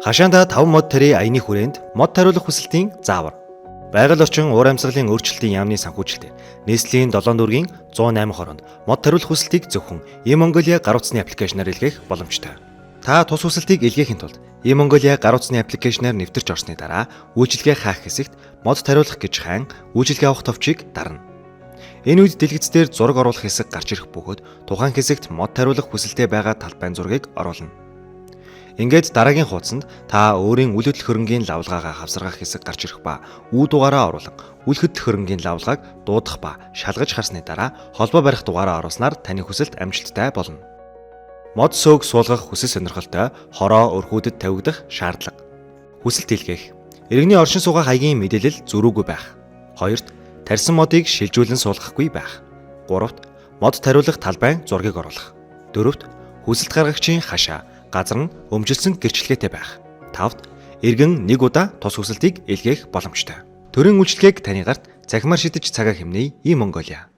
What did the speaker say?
Хашаанда 5 мод тарийн аяны хүрээнд мод тариулах хүсэлтийн заавар. Байгаль орчин уур амьсгалын өөрчлөлтийн яамны санхүүжилтээр Nestle-ийн 7 дүүргийн 108 хороонд мод тариулах хүсэлтийг зөвхөн e-Mongolia гар утасны аппликейшнаар илгээх боломжтой. Та тус хүсэлтийг илгээхийн тулд e-Mongolia гар утасны аппликейшнаар нэвтэрч орсны дараа үйлчилгээ хаах хэсэгт мод тариулах гэж хайн үйлчилгээ авах товчийг дарна. Энэ үед дэлгэцээр зураг оруулах хэсэг гарч ирэх бөгөөд тухайн хэсэгт мод тариулах хүсэлтэд байгаа талбайн зургийг оруулна. Ингээд дараагийн хуудсанд та өөрийн үл хөдлөх хөрөнгийн лавлгаагаа хавсаргах хэсэг гарч ирэх ба үү дугаараа оруулан үл хөдлөх хөрөнгийн лавлгааг дуудах ба шалгаж харсны дараа холбоо барих дугаараа оруулснаар таны хүсэлт амжилттай болно. Мод сөөг суулгах хүсэл сонирхолтой хороо өрхүүдэд тавигдах шаардлага. Хүсэлт илгээх. Иргэний оршин суугах хаягийн мэдээлэл зөрүүгүй байх. 2-т тарьсан модыг шилжүүлэн суулгахгүй байх. 3-т мод тариулах талбайн зургийг оруулах. 4-т хүсэлт гаргагчийн хашаа газар нь өмжилсөн гэрчлэгээтэй байх. 5-т иргэн нэг удаа тус хүсэлтийг илгээх боломжтой. Төрийн үйлчлэгийг таны гарт цахимаар шидэж цагаа хэмнэе e-Mongolia.